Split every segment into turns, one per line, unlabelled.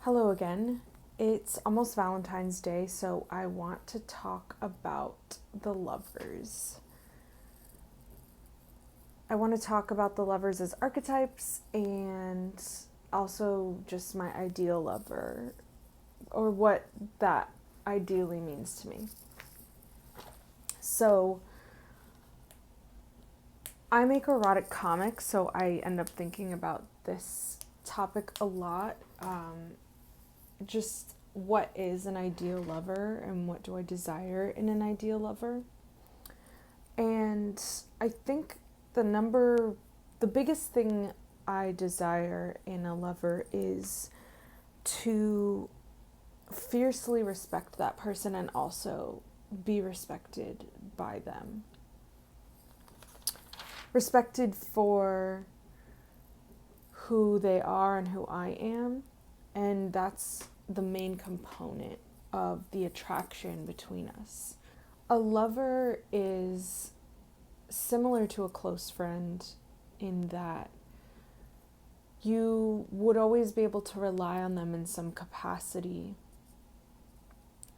Hello again. It's almost Valentine's Day, so I want to talk about the lovers. I want to talk about the lovers as archetypes and also just my ideal lover or what that ideally means to me. So, I make erotic comics, so I end up thinking about this topic a lot. Just what is an ideal lover and what do I desire in an ideal lover? And I think the biggest thing I desire in a lover is to fiercely respect that person and also be respected by them. Respected for who they are and who I am, and that's the main component of the attraction between us. A lover is similar to a close friend in that you would always be able to rely on them in some capacity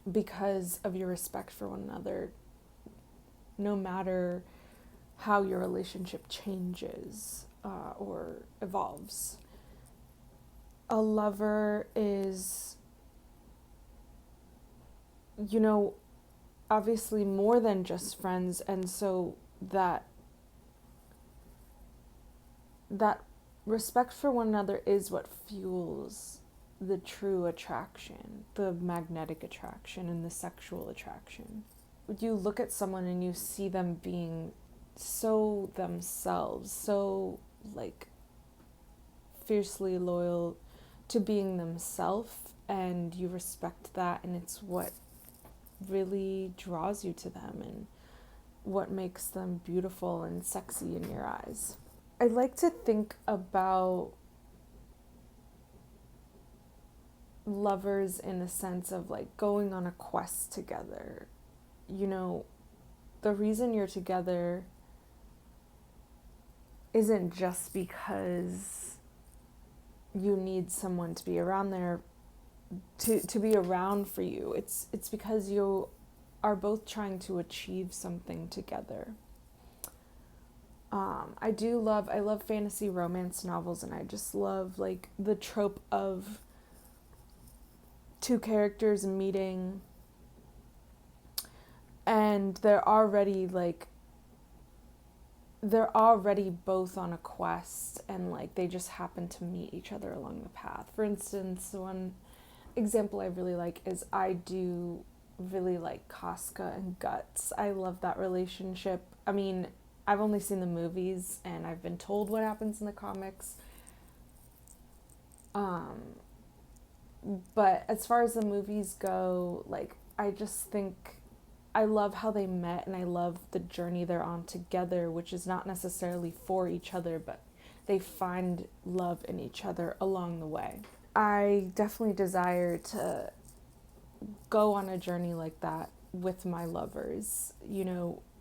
because of your respect for one another, no matter how your relationship changes or evolves. A lover is, obviously more than just friends, and so that respect for one another is what fuels the true attraction, the magnetic attraction and the sexual attraction. You look at someone and you see them being so themselves, so like fiercely loyal to being themselves, and you respect that, and it's what really draws you to them and what makes them beautiful and sexy in your eyes. I like to think about lovers in a sense of like going on a quest together. The reason you're together isn't just because you need someone to be around there to be around for you. It's because you are both trying to achieve something together. I love fantasy romance novels, and I just love like the trope of two characters meeting and they're already both on a quest, and like they just happen to meet each other along the path. For instance, one example I really like is I do really like Casca and Guts. I love that relationship. I mean, I've only seen the movies and I've been told what happens in the comics. But as far as the movies go, like I just think I love how they met, and I love the journey they're on together, which is not necessarily for each other, but they find love in each other along the way. I definitely desire to go on a journey like that with my lovers.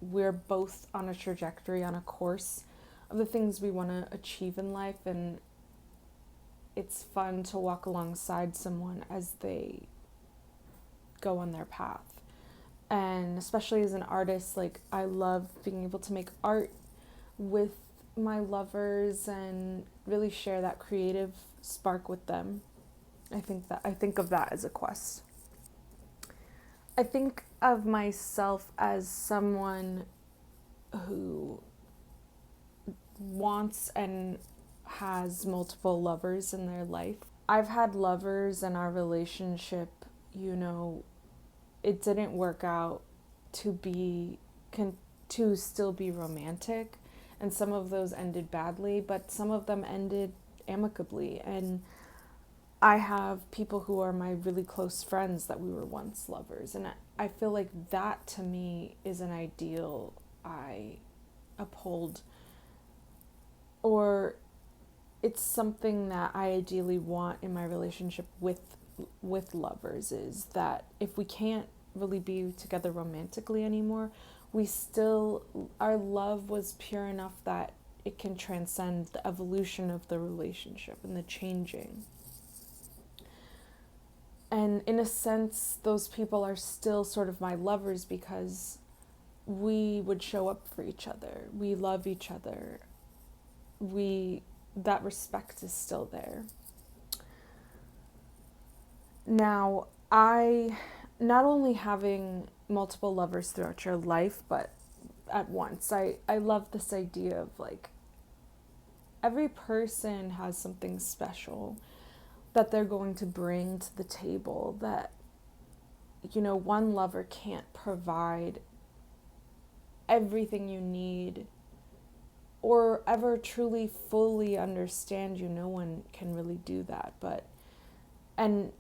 We're both on a trajectory, on a course of the things we want to achieve in life, and it's fun to walk alongside someone as they go on their path. And especially as an artist, like I love being able to make art with my lovers and really share that creative spark with them. I think of that as a quest. I think of myself as someone who wants and has multiple lovers in their life. I've had lovers in our relationship, it didn't work out to still be romantic, and some of those ended badly, but some of them ended amicably. And I have people who are my really close friends that we were once lovers, and I feel like that to me is an ideal I uphold, or it's something that I ideally want in my relationship with lovers, is that if we can't really be together romantically anymore, our love was pure enough that it can transcend the evolution of the relationship and the changing. And in a sense, those people are still sort of my lovers because we would show up for each other. We love each other. That respect is still there. Now, not only having multiple lovers throughout your life, but at once, I love this idea of like every person has something special that they're going to bring to the table that, one lover can't provide everything you need or ever truly fully understand you. No one can really do that. And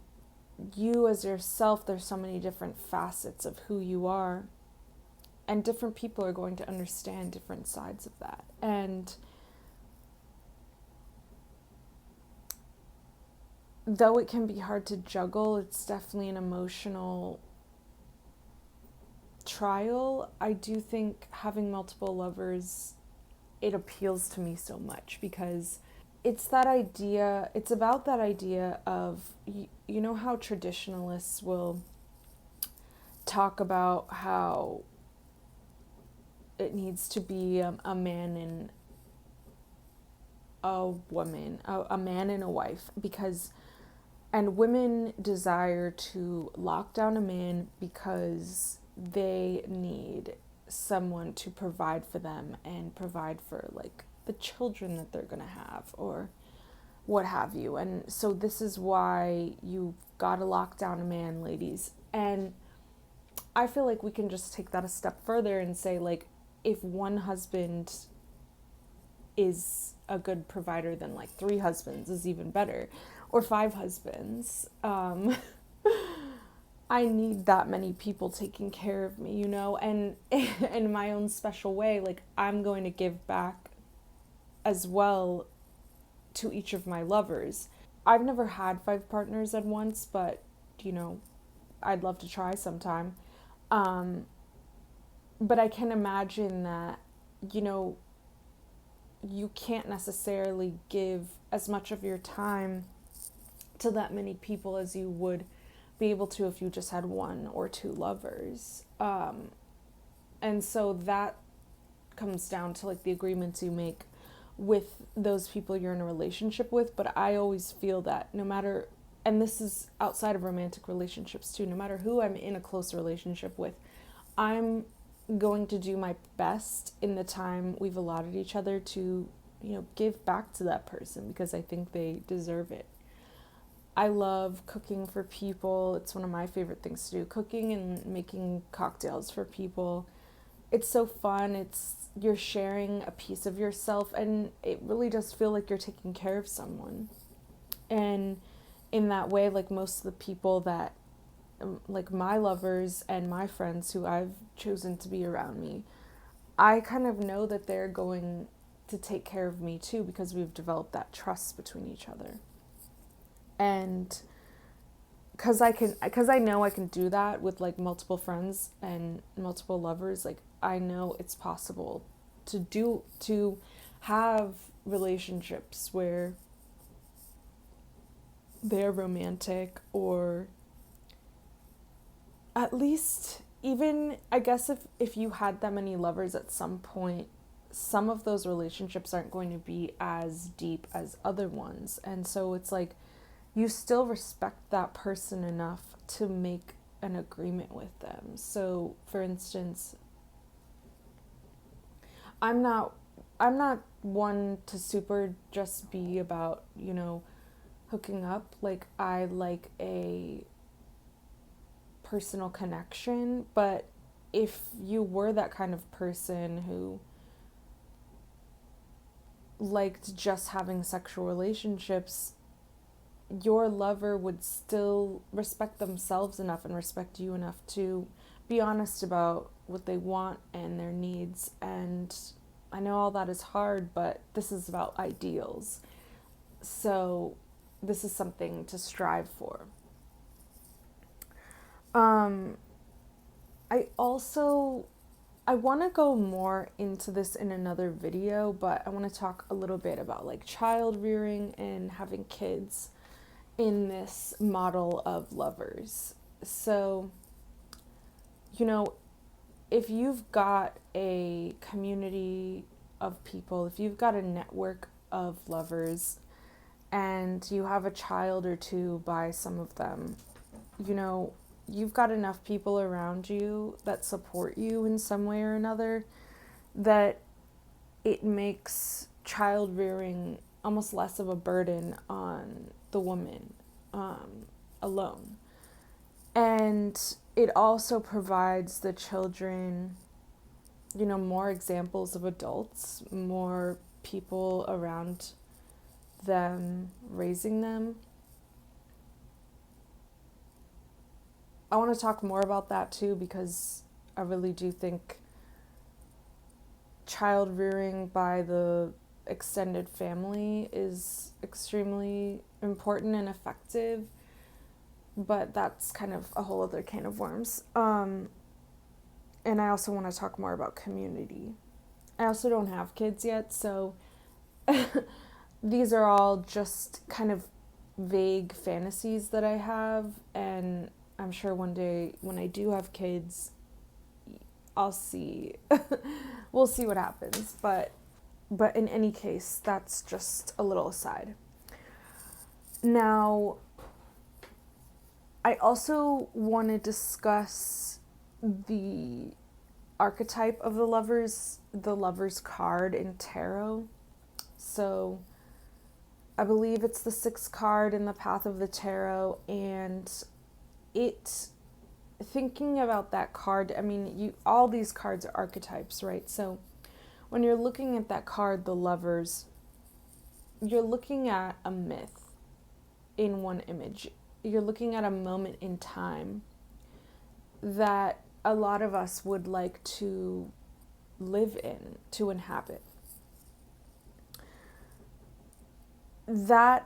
you as yourself, there's so many different facets of who you are, and different people are going to understand different sides of that. And though it can be hard to juggle, it's definitely an emotional trial. I do think having multiple lovers, it appeals to me so much because it's about that idea of, you know how traditionalists will talk about how it needs to be a man and a woman, a man and a wife, and women desire to lock down a man because they need someone to provide for them and provide for like the children that they're going to have or what have you. And so this is why you've got to lock down a man, ladies. And I feel like we can just take that a step further and say, like, if one husband is a good provider, then like 3 husbands is even better, or 5 husbands. I need that many people taking care of me, and in my own special way, like I'm going to give back as well to each of my lovers. I've never had 5 partners at once, but I'd love to try sometime. But I can imagine that, you can't necessarily give as much of your time to that many people as you would be able to if you just had 1 or 2 lovers. And so that comes down to like the agreements you make with those people you're in a relationship with. But I always feel that no matter, and this is outside of romantic relationships too, no matter who I'm in a close relationship with, I'm going to do my best in the time we've allotted each other to, give back to that person because I think they deserve it. I love cooking for people. It's one of my favorite things to do, cooking and making cocktails for people. It's so fun. You're sharing a piece of yourself, and it really does feel like you're taking care of someone. And in that way, like most of the people that, like my lovers and my friends who I've chosen to be around me, I kind of know that they're going to take care of me too because we've developed that trust between each other. And because I know I can do that with like multiple friends and multiple lovers, like I know it's possible to have relationships where they're romantic, or at least, even I guess if you had that many lovers at some point, some of those relationships aren't going to be as deep as other ones. And so it's like you still respect that person enough to make an agreement with them. So for instance, I'm not one to super just be about, hooking up. Like I like a personal connection, but if you were that kind of person who liked just having sexual relationships, your lover would still respect themselves enough and respect you enough to be honest about what they want and their needs. And I know all that is hard, but this is about ideals. So this is something to strive for. I want to go more into this in another video, but I want to talk a little bit about like child rearing and having kids. in this model of lovers. So, you know, if you've got a community of people, if you've got a network of lovers, and you have a child or two by some of them, you know, you've got enough people around you that support you in some way or another that it makes child rearing almost less of a burden on the woman alone. And it also provides the children, you know, more examples of adults, more people around them raising them. I want to talk more about that too, because I really do think child rearing by the extended family is extremely important and effective, but that's kind of a whole other can of worms. And I also want to talk more about community. I also don't have kids yet, so these are all just kind of vague fantasies that I have, and I'm sure one day when I do have kids, I'll see. We'll see what happens, but in any case, that's just a little aside. Now, I also want to discuss the archetype of the lovers card in tarot. So I believe it's the 6th card in the path of the tarot, and thinking about that card, I mean, all these cards are archetypes, right? So when you're looking at that card, the lovers, you're looking at a myth in one image. You're looking at a moment in time that a lot of us would like to live in, to inhabit. That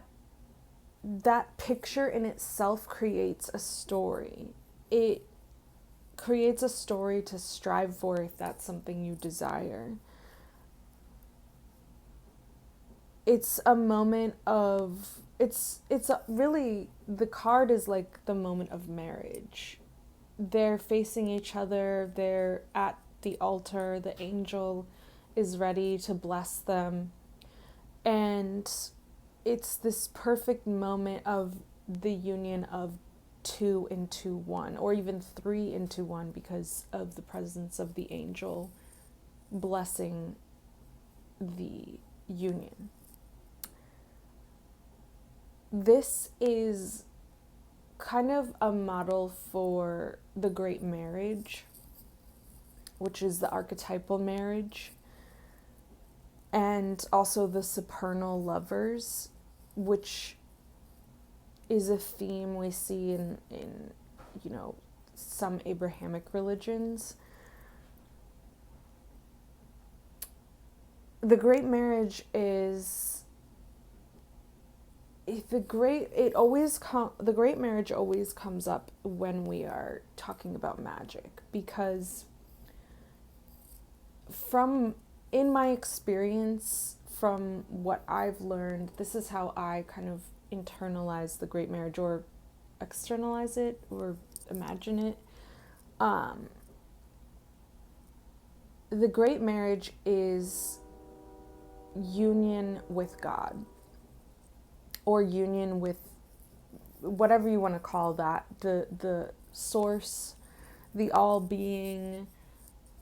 picture in itself creates a story. It creates a story to strive for if that's something you desire. It's a moment of, really, the card is like the moment of marriage. They're facing each other, they're at the altar, the angel is ready to bless them, and it's this perfect moment of the union of 2 into 1, or even 3 into 1, because of the presence of the angel blessing the union. This is kind of a model for the great marriage, which is the archetypal marriage, and also the supernal lovers, which is a theme we see in you know, some Abrahamic religions. The great marriage is the great marriage always comes up when we are talking about magic, because in my experience, from what I've learned, this is how I kind of internalize the great marriage, or externalize it, or imagine it. The great marriage is union with God, or union with whatever you want to call that, the source, the all-being,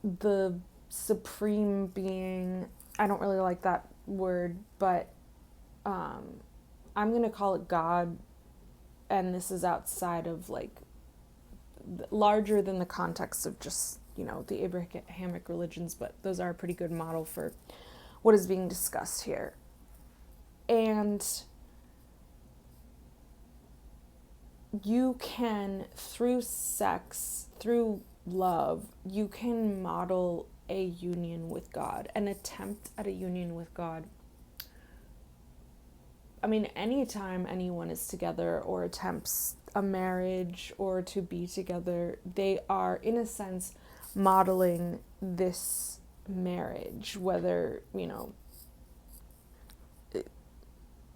the supreme being. I don't really like that word, but I'm going to call it God, and this is outside of, like, larger than the context of just, you know, the Abrahamic religions, but those are a pretty good model for what is being discussed here. And you can, through sex, through love, you can model a union with God, an attempt at a union with God. I mean, anytime anyone is together or attempts a marriage or to be together, they are, in a sense, modeling this marriage, whether, you know,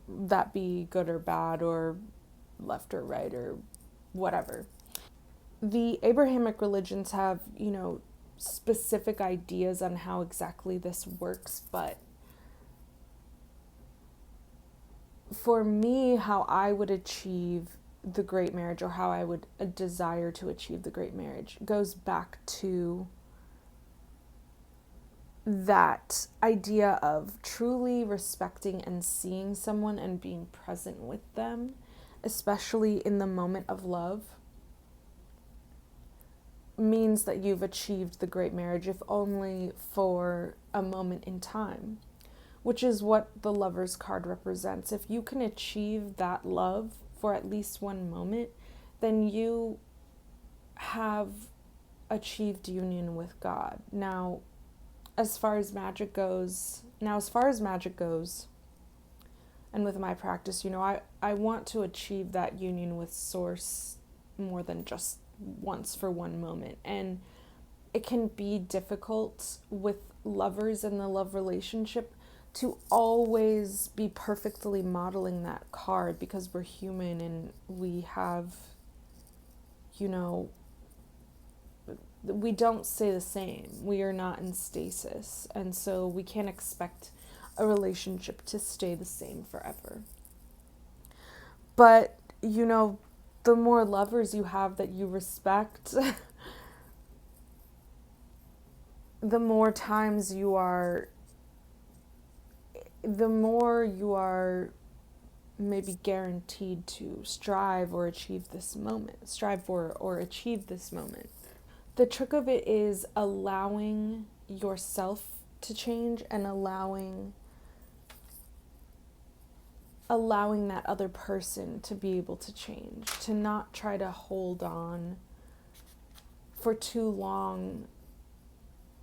that be good or bad, or left or right or whatever. The Abrahamic religions have, specific ideas on how exactly this works, but for me, how I would achieve the great marriage, or how I would desire to achieve the great marriage, goes back to that idea of truly respecting and seeing someone and being present with them, especially in the moment of love, means that you've achieved the great marriage, if only for a moment in time, which is what the Lover's card represents. If you can achieve that love for at least one moment, then you have achieved union with God. Now, as far as magic goes, and with my practice, I want to achieve that union with Source more than just once for one moment. And it can be difficult with lovers in the love relationship to always be perfectly modeling that card, because we're human and we have, we don't stay the same. We are not in stasis. And so we can't expect a relationship to stay the same forever. But, the more lovers you have that you respect, the more you are maybe guaranteed to strive for or achieve this moment. The trick of it is allowing yourself to change and allowing that other person to be able to change, to not try to hold on for too long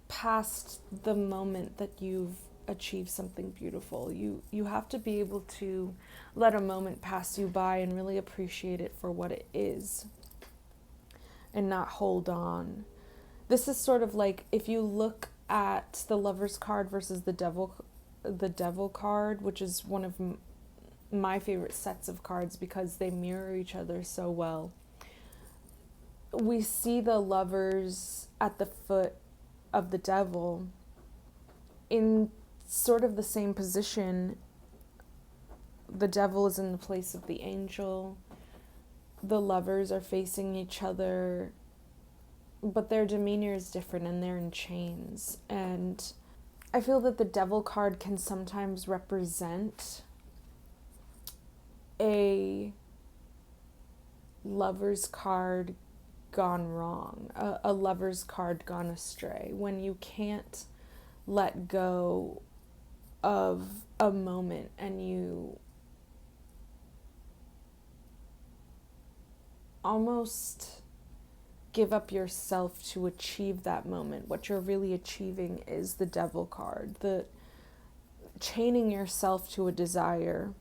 past the moment that you've achieved something beautiful. You have to be able to let a moment pass you by and really appreciate it for what it is and not hold on. This is sort of like if you look at the Lover's card versus the Devil card, which is one of my favorite sets of cards because they mirror each other so well. We see the lovers at the foot of the Devil in sort of the same position. The Devil is in the place of the angel. The lovers are facing each other, but their demeanor is different and they're in chains. And I feel that the Devil card can sometimes represent a lover's card gone wrong, a lover's card gone astray, when you can't let go of a moment and you almost give up yourself to achieve that moment. What you're really achieving is the Devil card, the chaining yourself to a desire,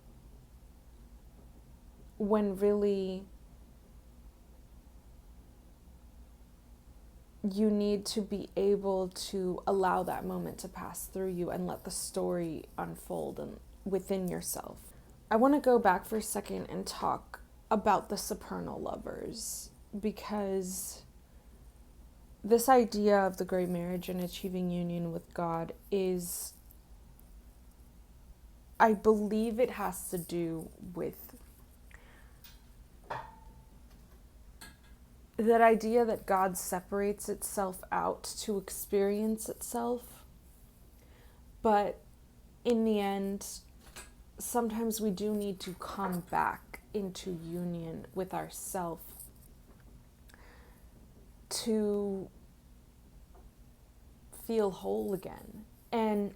when really you need to be able to allow that moment to pass through you and let the story unfold within yourself. I want to go back for a second and talk about the supernal lovers, because this idea of the great marriage and achieving union with God is, I believe it has to do with that idea that God separates itself out to experience itself. But in the end, sometimes we do need to come back into union with ourself to feel whole again. And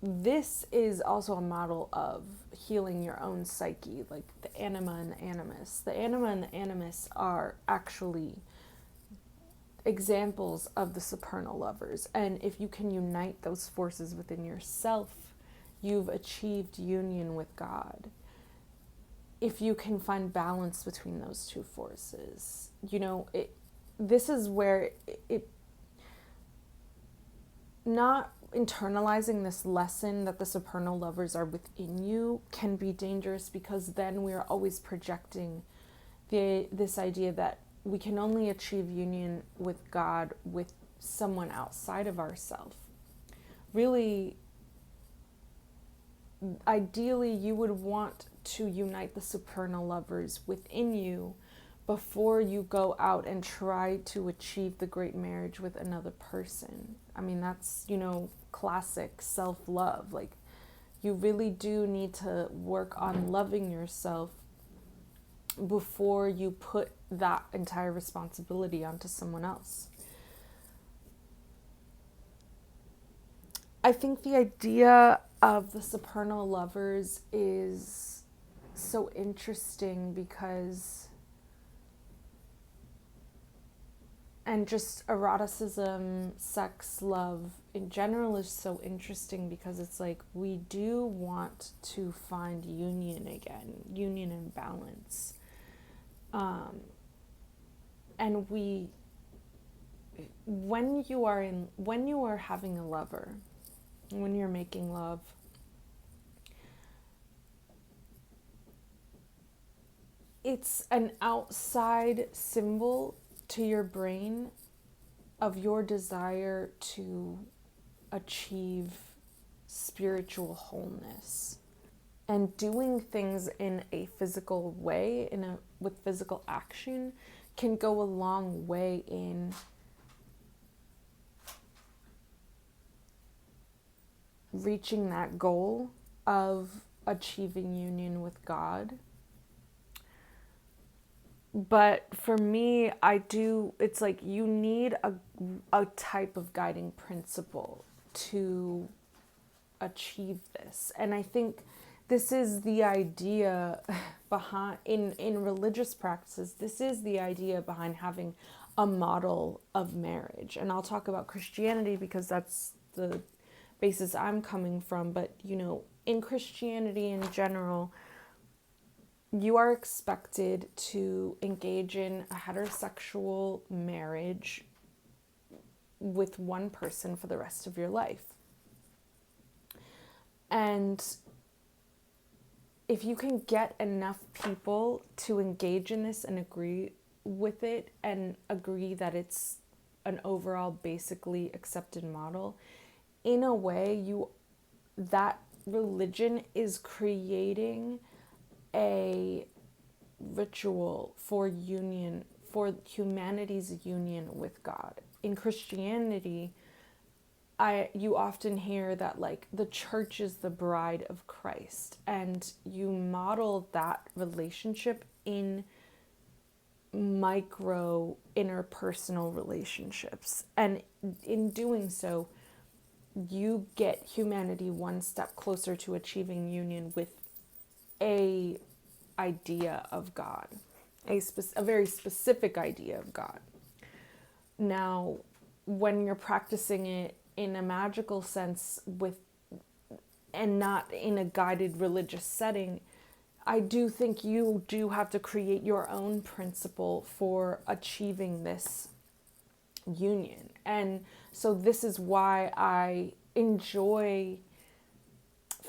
this is also a model of healing your own psyche, like the anima and the animus. The anima and the animus are actually examples of the supernal lovers. And if you can unite those forces within yourself, you've achieved union with God. If you can find balance between those two forces, this is where it not internalizing this lesson that the supernal lovers are within you can be dangerous, because then we are always projecting this idea that we can only achieve union with God with someone outside of ourselves. Really, ideally, you would want to unite the supernal lovers within you before you go out and try to achieve the great marriage with another person. I mean, that's, classic self-love. Like, you really do need to work on loving yourself before you put that entire responsibility onto someone else. I think the idea of the supernal lovers is so interesting because, and just eroticism, sex, love in general is so interesting because it's like we do want to find union again, union and balance. And when you are having a lover, when you're making love, it's an outside symbol to your brain of your desire to achieve spiritual wholeness. And doing things in a physical way, with physical action, can go a long way in reaching that goal of achieving union with God. But for me, it's like you need a type of guiding principle to achieve this. And I think this is the idea behind, in religious practices, this is the idea behind having a model of marriage. And I'll talk about Christianity because that's the basis I'm coming from. But, in Christianity in general, you are expected to engage in a heterosexual marriage with one person for the rest of your life. And if you can get enough people to engage in this and agree with it and agree that it's an overall basically accepted model, in a way, that religion is creating a ritual for union, for humanity's union with God. In Christianity, you often hear that like the church is the bride of Christ, and you model that relationship in micro interpersonal relationships. And in doing so, you get humanity one step closer to achieving union with a idea of God, a very specific idea of God. Now, when you're practicing it in a magical sense and not in a guided religious setting, I do think you do have to create your own principle for achieving this union. And so this is why I enjoy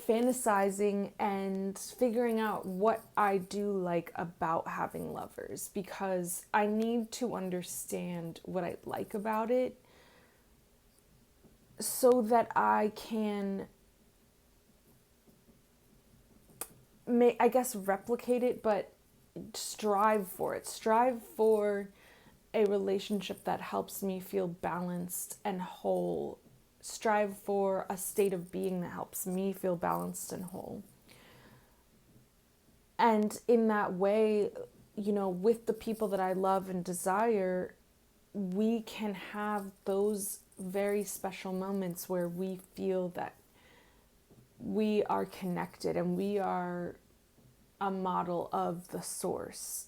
fantasizing and figuring out what I do like about having lovers, because I need to understand what I like about it so that I can replicate it, but strive for it. Strive for a relationship that helps me feel balanced and whole. Strive for a state of being that helps me feel balanced and whole. And in that way, with the people that I love and desire, we can have those very special moments where we feel that we are connected and we are a model of the source.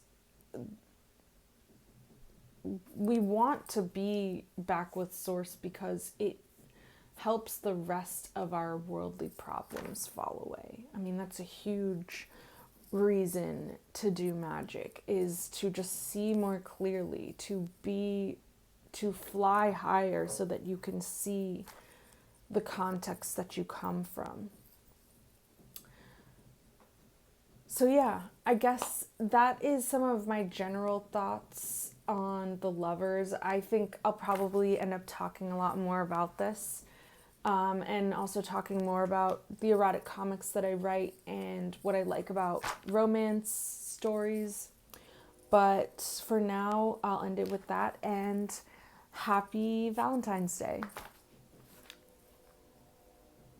We want to be back with source because it helps the rest of our worldly problems fall away. I mean, that's a huge reason to do magic, is to just see more clearly, to fly higher so that you can see the context that you come from. So yeah, I guess that is some of my general thoughts on the lovers. I think I'll probably end up talking a lot more about this, and also talking more about the erotic comics that I write and what I like about romance stories. But for now, I'll end it with that, and happy Valentine's Day.